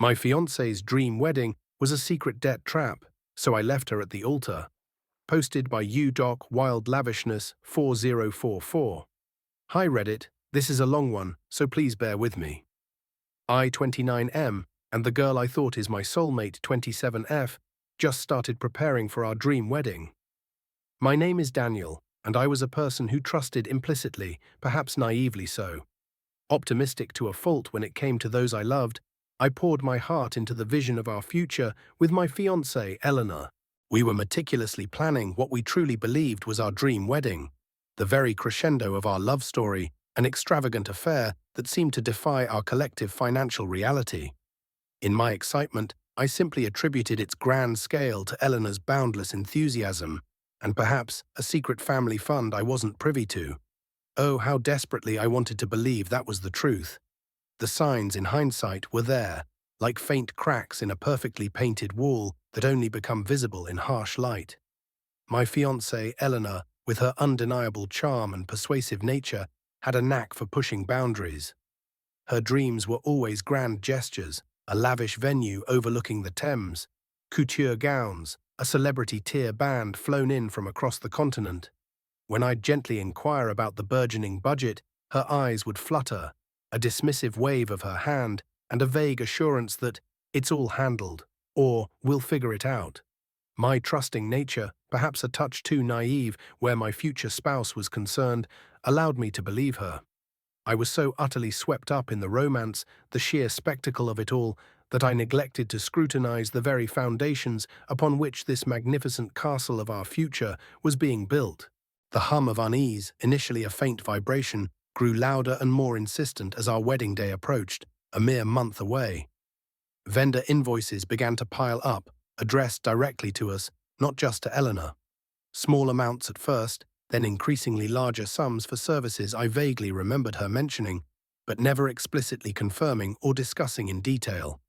My fiancé's dream wedding was a secret debt trap, so I left her at the altar. Posted by UDoc Wild Lavishness 4044. Hi Reddit, this is a long one, so please bear with me. I-29M and the girl I thought is my soulmate 27F just started preparing for our dream wedding. My name is Daniel, and I was a person who trusted implicitly, perhaps naively so. Optimistic to a fault when it came to those I loved, I poured my heart into the vision of our future with my fiancée, Eleanor. We were meticulously planning what we truly believed was our dream wedding, the very crescendo of our love story, an extravagant affair that seemed to defy our collective financial reality. In my excitement, I simply attributed its grand scale to Eleanor's boundless enthusiasm, and perhaps a secret family fund I wasn't privy to. Oh, how desperately I wanted to believe that was the truth. The signs, in hindsight, were there, like faint cracks in a perfectly painted wall that only become visible in harsh light. My fiancée, Eleanor, with her undeniable charm and persuasive nature, had a knack for pushing boundaries. Her dreams were always grand gestures, a lavish venue overlooking the Thames, couture gowns, a celebrity tier band flown in from across the continent. When I'd gently inquire about the burgeoning budget, her eyes would flutter, a dismissive wave of her hand, and a vague assurance that it's all handled, or we'll figure it out. My trusting nature, perhaps a touch too naive where my future spouse was concerned, allowed me to believe her. I was so utterly swept up in the romance, the sheer spectacle of it all, that I neglected to scrutinize the very foundations upon which this magnificent castle of our future was being built. The hum of unease, initially a faint vibration, grew louder and more insistent as our wedding day approached, a mere month away. Vendor invoices began to pile up, addressed directly to us, not just to Eleanor. Small amounts at first, then increasingly larger sums for services I vaguely remembered her mentioning, but never explicitly confirming or discussing in detail.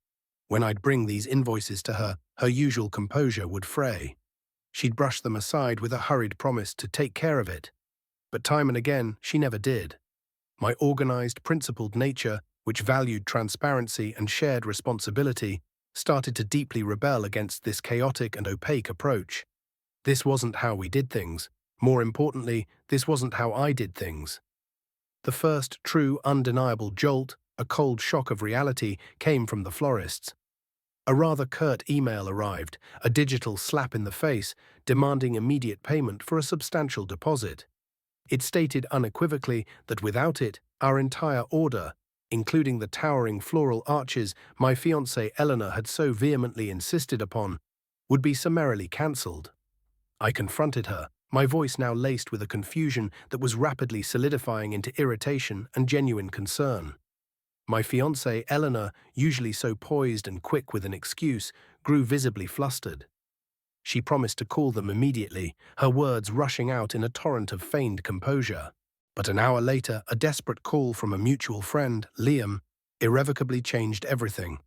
When I'd bring these invoices to her, her usual composure would fray. She'd brush them aside with a hurried promise to take care of it. But time and again, she never did. My organized, principled nature, which valued transparency and shared responsibility, started to deeply rebel against this chaotic and opaque approach. This wasn't how we did things. More importantly, this wasn't how I did things. The first true, undeniable jolt, a cold shock of reality, came from the florists. A rather curt email arrived, a digital slap in the face, demanding immediate payment for a substantial deposit. It stated unequivocally that without it, our entire order, including the towering floral arches my fiancée Eleanor had so vehemently insisted upon, would be summarily cancelled. I confronted her, my voice now laced with a confusion that was rapidly solidifying into irritation and genuine concern. My fiancée Eleanor, usually so poised and quick with an excuse, grew visibly flustered. She promised to call them immediately, her words rushing out in a torrent of feigned composure. But an hour later, a desperate call from a mutual friend, Liam, irrevocably changed everything.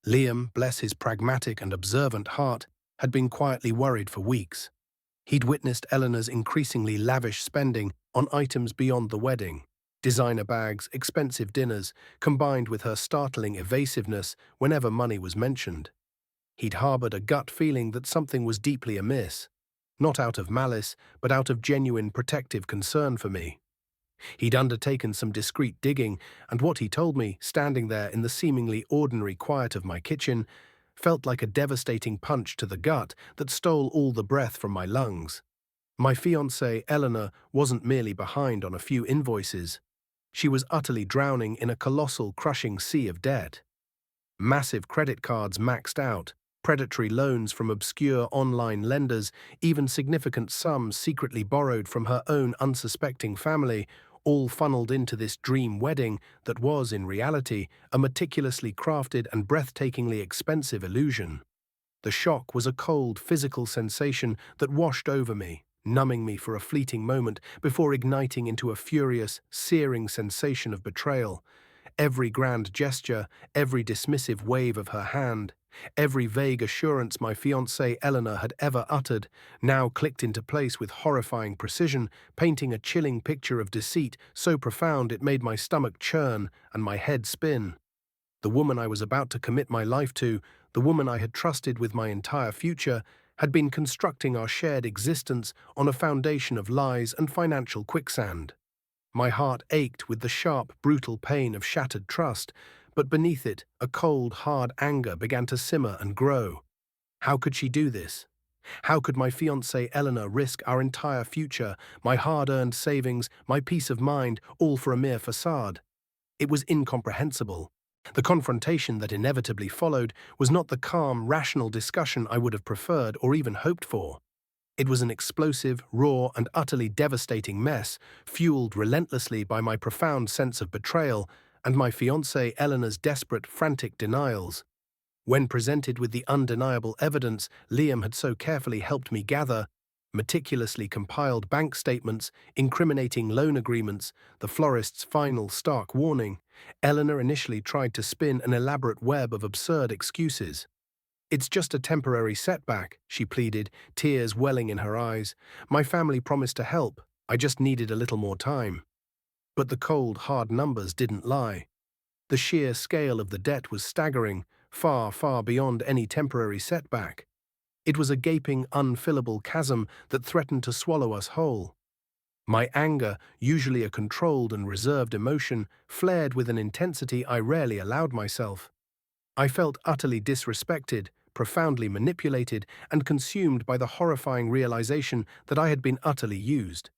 Liam, bless his pragmatic and observant heart, had been quietly worried for weeks. He'd witnessed Eleanor's increasingly lavish spending on items beyond the wedding. Designer bags, expensive dinners, combined with her startling evasiveness whenever money was mentioned. He'd harbored a gut feeling that something was deeply amiss, not out of malice, but out of genuine protective concern for me. He'd undertaken some discreet digging, and what he told me, standing there in the seemingly ordinary quiet of my kitchen, felt like a devastating punch to the gut that stole all the breath from my lungs. My fiancée, Eleanor, wasn't merely behind on a few invoices. She was utterly drowning in a colossal, crushing sea of debt. Massive credit cards maxed out, predatory loans from obscure online lenders, even significant sums secretly borrowed from her own unsuspecting family, all funneled into this dream wedding that was, in reality, a meticulously crafted and breathtakingly expensive illusion. The shock was a cold, physical sensation that washed over me, numbing me for a fleeting moment before igniting into a furious, searing sensation of betrayal. Every grand gesture, every dismissive wave of her hand, every vague assurance my fiancée Eleanor had ever uttered, now clicked into place with horrifying precision, painting a chilling picture of deceit so profound it made my stomach churn and my head spin. The woman I was about to commit my life to, the woman I had trusted with my entire future, had been constructing our shared existence on a foundation of lies and financial quicksand. My heart ached with the sharp, brutal pain of shattered trust, but beneath it, a cold, hard anger began to simmer and grow. How could she do this? How could my fiancée Eleanor risk our entire future, my hard-earned savings, my peace of mind, all for a mere facade? It was incomprehensible. The confrontation that inevitably followed was not the calm, rational discussion I would have preferred or even hoped for. It was an explosive, raw, and utterly devastating mess, fueled relentlessly by my profound sense of betrayal and my fiancée Eleanor's desperate, frantic denials. When presented with the undeniable evidence Liam had so carefully helped me gather, meticulously compiled bank statements, incriminating loan agreements, the florist's final stark warning, Eleanor initially tried to spin an elaborate web of absurd excuses. "It's just a temporary setback," she pleaded, tears welling in her eyes. "My family promised to help. I just needed a little more time." But the cold, hard numbers didn't lie. The sheer scale of the debt was staggering, far, far beyond any temporary setback. It was a gaping, unfillable chasm that threatened to swallow us whole. My anger, usually a controlled and reserved emotion, flared with an intensity I rarely allowed myself. I felt utterly disrespected, profoundly manipulated, and consumed by the horrifying realization that I had been utterly used.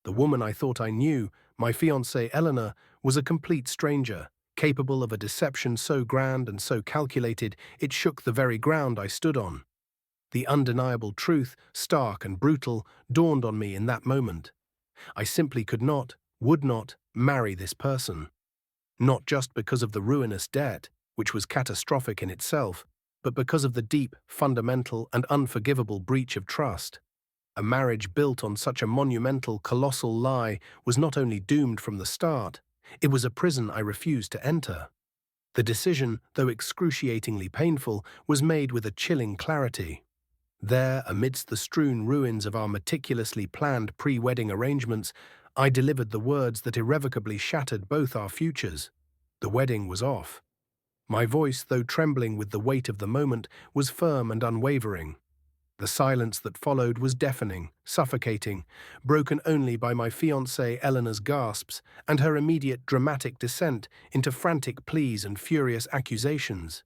The woman I thought I knew, my fiancée Eleanor, was a complete stranger, capable of a deception so grand and so calculated it shook the very ground I stood on. The undeniable truth, stark and brutal, dawned on me in that moment. I simply could not, would not, marry this person. Not just because of the ruinous debt, which was catastrophic in itself, but because of the deep, fundamental, and unforgivable breach of trust. A marriage built on such a monumental, colossal lie was not only doomed from the start, it was a prison I refused to enter. The decision, though excruciatingly painful, was made with a chilling clarity. There, amidst the strewn ruins of our meticulously planned pre-wedding arrangements, I delivered the words that irrevocably shattered both our futures. The wedding was off. My voice, though trembling with the weight of the moment, was firm and unwavering. The silence that followed was deafening, suffocating, broken only by my fiancée Eleanor's gasps and her immediate dramatic descent into frantic pleas and furious accusations.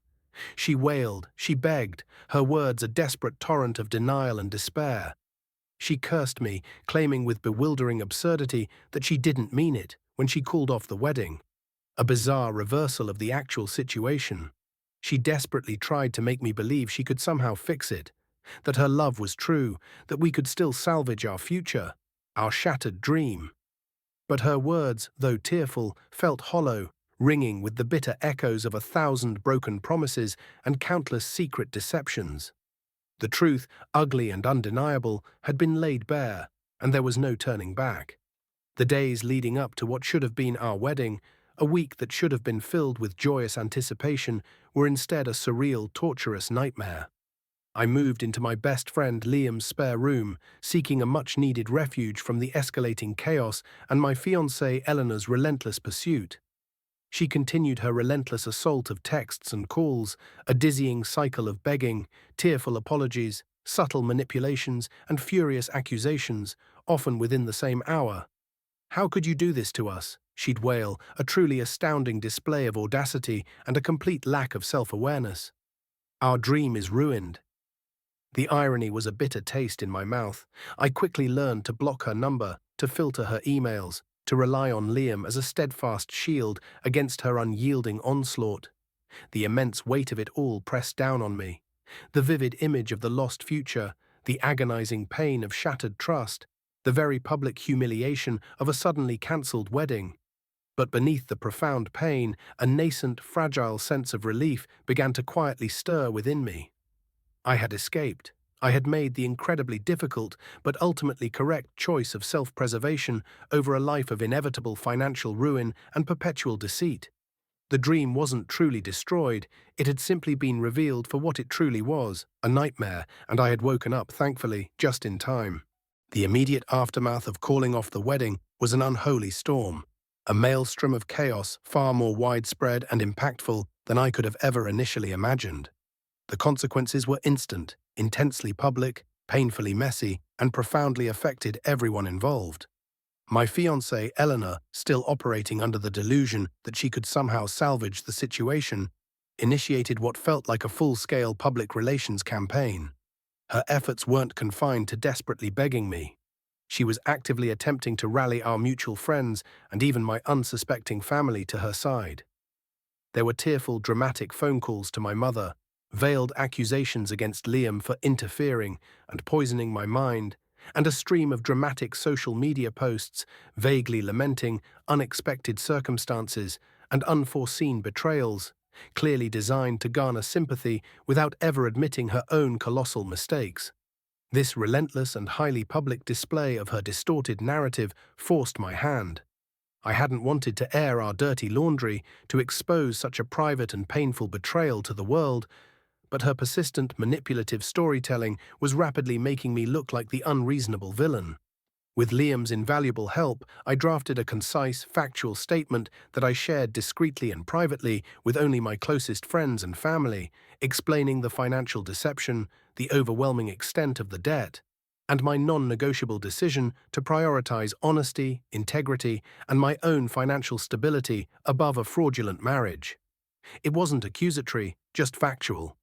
She wailed, she begged, her words a desperate torrent of denial and despair. She cursed me, claiming with bewildering absurdity that she didn't mean it when she called off the wedding. A bizarre reversal of the actual situation. She desperately tried to make me believe she could somehow fix it, that her love was true, that we could still salvage our future, our shattered dream. But her words, though tearful, felt hollow, ringing with the bitter echoes of 1,000 broken promises and countless secret deceptions. The truth, ugly and undeniable, had been laid bare, and there was no turning back. The days leading up to what should have been our wedding, a week that should have been filled with joyous anticipation, were instead a surreal, torturous nightmare. I moved into my best friend Liam's spare room, seeking a much-needed refuge from the escalating chaos and my fiancée Eleanor's relentless pursuit. She continued her relentless assault of texts and calls, a dizzying cycle of begging, tearful apologies, subtle manipulations, and furious accusations, often within the same hour. "How could you do this to us?" she'd wail, a truly astounding display of audacity and a complete lack of self-awareness. "Our dream is ruined." The irony was a bitter taste in my mouth. I quickly learned to block her number, to filter her emails, to rely on Liam as a steadfast shield against her unyielding onslaught. The immense weight of it all pressed down on me. The vivid image of the lost future, the agonizing pain of shattered trust, the very public humiliation of a suddenly cancelled wedding. But beneath the profound pain, a nascent, fragile sense of relief began to quietly stir within me. I had escaped. I had made the incredibly difficult but ultimately correct choice of self-preservation over a life of inevitable financial ruin and perpetual deceit. The dream wasn't truly destroyed, it had simply been revealed for what it truly was, a nightmare, and I had woken up, thankfully, just in time. The immediate aftermath of calling off the wedding was an unholy storm, a maelstrom of chaos far more widespread and impactful than I could have ever initially imagined. The consequences were instant, intensely public, painfully messy, and profoundly affected everyone involved. My fiancée, Eleanor, still operating under the delusion that she could somehow salvage the situation, initiated what felt like a full-scale public relations campaign. Her efforts weren't confined to desperately begging me. She was actively attempting to rally our mutual friends and even my unsuspecting family to her side. There were tearful, dramatic phone calls to my mother, veiled accusations against Liam for interfering and poisoning my mind, and a stream of dramatic social media posts vaguely lamenting unexpected circumstances and unforeseen betrayals, clearly designed to garner sympathy without ever admitting her own colossal mistakes. This relentless and highly public display of her distorted narrative forced my hand. I hadn't wanted to air our dirty laundry, to expose such a private and painful betrayal to the world, but her persistent, manipulative storytelling was rapidly making me look like the unreasonable villain. With Liam's invaluable help, I drafted a concise, factual statement that I shared discreetly and privately with only my closest friends and family, explaining the financial deception, the overwhelming extent of the debt, and my non-negotiable decision to prioritize honesty, integrity, and my own financial stability above a fraudulent marriage. It wasn't accusatory, just factual.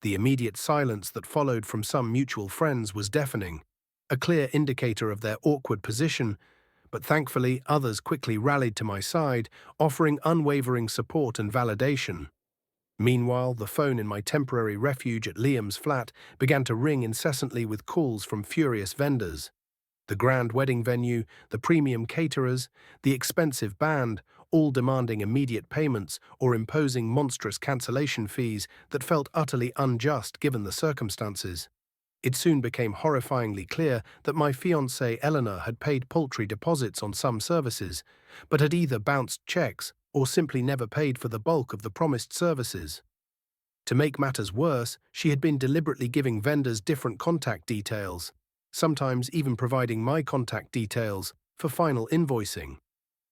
The immediate silence that followed from some mutual friends was deafening, a clear indicator of their awkward position, but thankfully others quickly rallied to my side, offering unwavering support and validation. Meanwhile, the phone in my temporary refuge at Liam's flat began to ring incessantly with calls from furious vendors. The grand wedding venue, the premium caterers, the expensive band, all demanding immediate payments or imposing monstrous cancellation fees that felt utterly unjust given the circumstances. It soon became horrifyingly clear that my fiancée Eleanor had paid paltry deposits on some services, but had either bounced checks or simply never paid for the bulk of the promised services. To make matters worse, she had been deliberately giving vendors different contact details, sometimes even providing my contact details for final invoicing.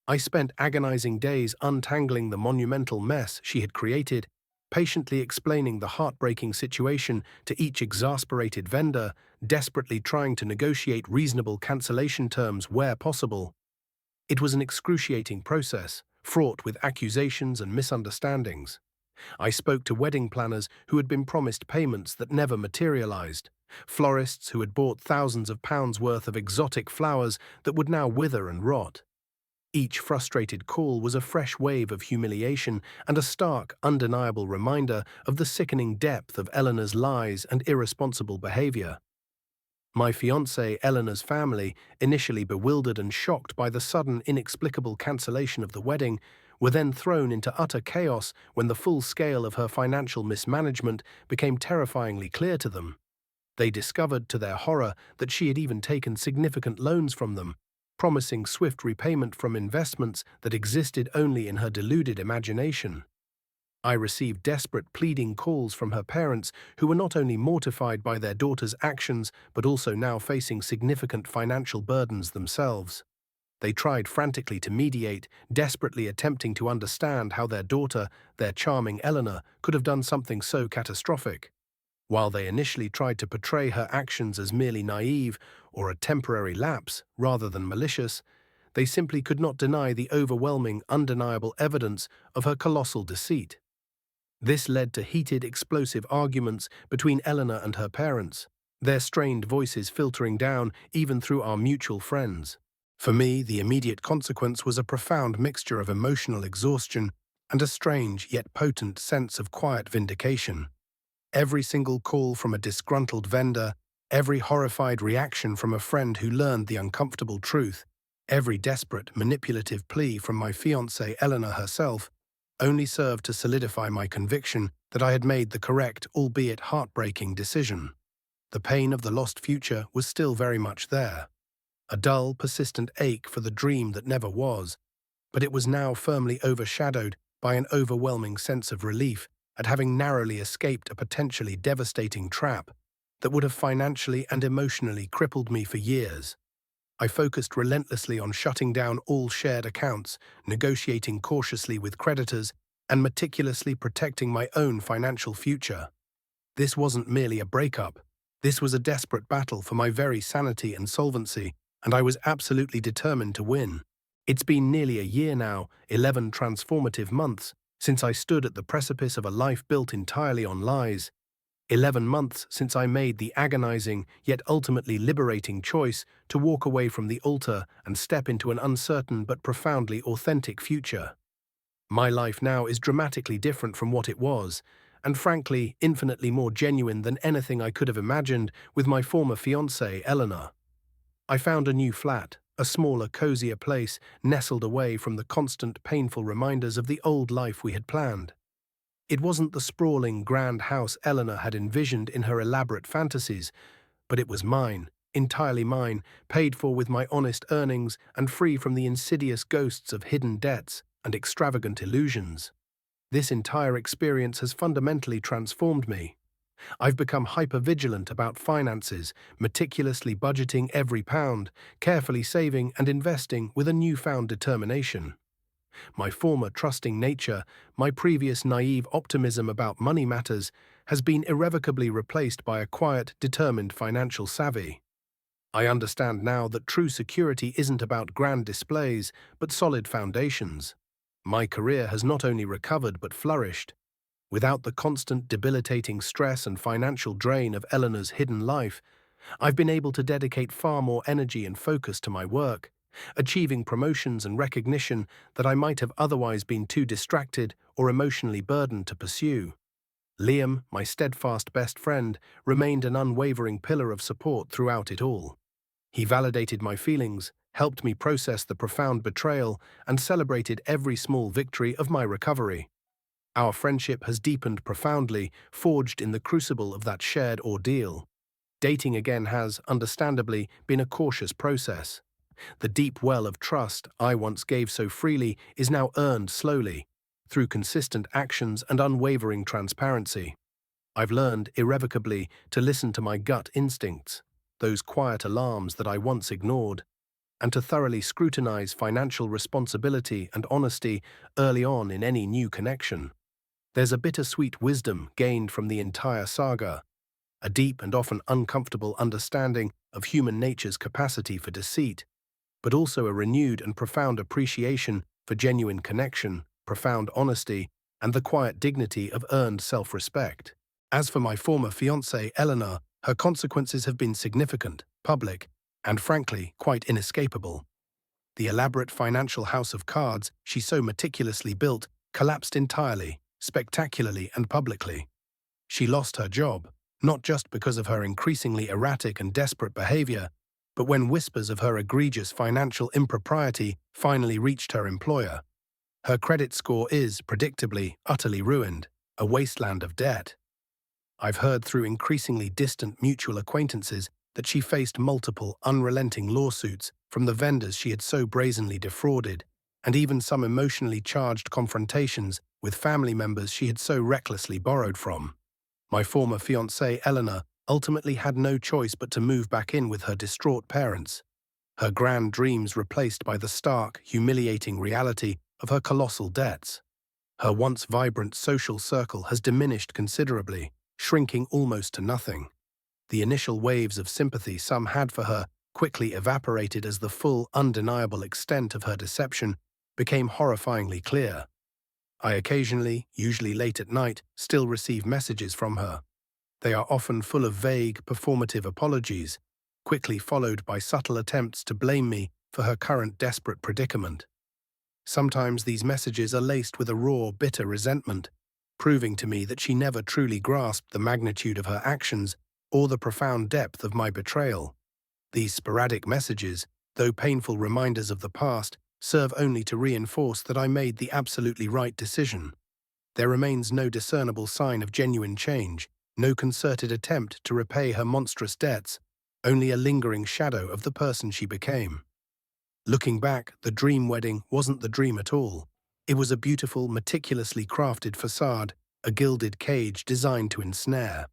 I spent agonizing days untangling the monumental mess she had created, patiently explaining the heartbreaking situation to each exasperated vendor, desperately trying to negotiate reasonable cancellation terms where possible. It was an excruciating process, fraught with accusations and misunderstandings. I spoke to wedding planners who had been promised payments that never materialized, florists who had bought thousands of pounds worth of exotic flowers that would now wither and rot. Each frustrated call was a fresh wave of humiliation and a stark, undeniable reminder of the sickening depth of Eleanor's lies and irresponsible behavior. My fiancée Eleanor's family, initially bewildered and shocked by the sudden, inexplicable cancellation of the wedding, were then thrown into utter chaos when the full scale of her financial mismanagement became terrifyingly clear to them. They discovered, to their horror, that she had even taken significant loans from them, promising swift repayment from investments that existed only in her deluded imagination. I received desperate pleading calls from her parents, who were not only mortified by their daughter's actions but also now facing significant financial burdens themselves. They tried frantically to mediate, desperately attempting to understand how their daughter, their charming Eleanor, could have done something so catastrophic. While they initially tried to portray her actions as merely naive or a temporary lapse rather than malicious, they simply could not deny the overwhelming, undeniable evidence of her colossal deceit. This led to heated, explosive arguments between Eleanor and her parents, their strained voices filtering down even through our mutual friends. For me, the immediate consequence was a profound mixture of emotional exhaustion and a strange yet potent sense of quiet vindication. Every single call from a disgruntled vendor, every horrified reaction from a friend who learned the uncomfortable truth, every desperate, manipulative plea from my fiancée Eleanor herself, only served to solidify my conviction that I had made the correct, albeit heartbreaking, decision. The pain of the lost future was still very much there. A dull, persistent ache for the dream that never was, but it was now firmly overshadowed by an overwhelming sense of relief at having narrowly escaped a potentially devastating trap that would have financially and emotionally crippled me for years. I focused relentlessly on shutting down all shared accounts, negotiating cautiously with creditors, and meticulously protecting my own financial future. This wasn't merely a breakup. This was a desperate battle for my very sanity and solvency, and I was absolutely determined to win. It's been nearly a year now, 11 transformative months, since I stood at the precipice of a life built entirely on lies. 11 months since I made the agonizing, yet ultimately liberating choice to walk away from the altar and step into an uncertain but profoundly authentic future. My life now is dramatically different from what it was, and frankly, infinitely more genuine than anything I could have imagined with my former fiancée, Eleanor. I found a new flat, a smaller, cozier place nestled away from the constant, painful reminders of the old life we had planned. It wasn't the sprawling, grand house Eleanor had envisioned in her elaborate fantasies, but it was mine, entirely mine, paid for with my honest earnings and free from the insidious ghosts of hidden debts and extravagant illusions. This entire experience has fundamentally transformed me. I've become hyper-vigilant about finances, meticulously budgeting every pound, carefully saving and investing with a newfound determination. My former trusting nature, my previous naive optimism about money matters, has been irrevocably replaced by a quiet, determined financial savvy. I understand now that true security isn't about grand displays, but solid foundations. My career has not only recovered but flourished. Without the constant debilitating stress and financial drain of Eleanor's hidden life, I've been able to dedicate far more energy and focus to my work, achieving promotions and recognition that I might have otherwise been too distracted or emotionally burdened to pursue. Liam, my steadfast best friend, remained an unwavering pillar of support throughout it all. He validated my feelings, helped me process the profound betrayal, and celebrated every small victory of my recovery. Our friendship has deepened profoundly, forged in the crucible of that shared ordeal. Dating again has, understandably, been a cautious process. The deep well of trust I once gave so freely is now earned slowly, through consistent actions and unwavering transparency. I've learned, irrevocably, to listen to my gut instincts, those quiet alarms that I once ignored, and to thoroughly scrutinize financial responsibility and honesty early on in any new connection. There's a bittersweet wisdom gained from the entire saga, a deep and often uncomfortable understanding of human nature's capacity for deceit, but also a renewed and profound appreciation for genuine connection, profound honesty, and the quiet dignity of earned self-respect. As for my former fiancée, Eleanor, her consequences have been significant, public, and frankly, quite inescapable. The elaborate financial house of cards she so meticulously built collapsed entirely, spectacularly and publicly. She lost her job, not just because of her increasingly erratic and desperate behavior, but when whispers of her egregious financial impropriety finally reached her employer. Her credit score is, predictably, utterly ruined, a wasteland of debt. I've heard through increasingly distant mutual acquaintances that she faced multiple, unrelenting lawsuits from the vendors she had so brazenly defrauded, and even some emotionally charged confrontations with family members she had so recklessly borrowed from. My former fiancée, Eleanor, ultimately had no choice but to move back in with her distraught parents, her grand dreams replaced by the stark, humiliating reality of her colossal debts. Her once vibrant social circle has diminished considerably, shrinking almost to nothing. The initial waves of sympathy some had for her quickly evaporated as the full, undeniable extent of her deception became horrifyingly clear. I occasionally, usually late at night, still receive messages from her. They are often full of vague, performative apologies, quickly followed by subtle attempts to blame me for her current desperate predicament. Sometimes these messages are laced with a raw, bitter resentment, proving to me that she never truly grasped the magnitude of her actions or the profound depth of my betrayal. These sporadic messages, though painful reminders of the past, serve only to reinforce that I made the absolutely right decision. There remains no discernible sign of genuine change, no concerted attempt to repay her monstrous debts, only a lingering shadow of the person she became. Looking back, the dream wedding wasn't the dream at all. It was a beautiful, meticulously crafted facade, a gilded cage designed to ensnare.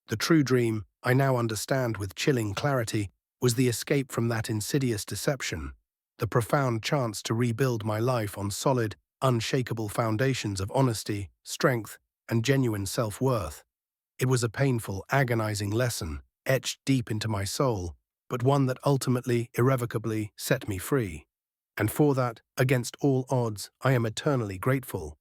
The true dream, I now understand with chilling clarity, was the escape from that insidious deception, the profound chance to rebuild my life on solid, unshakable foundations of honesty, strength, and genuine self-worth. It was a painful, agonizing lesson, etched deep into my soul, but one that ultimately, irrevocably, set me free. And for that, against all odds, I am eternally grateful.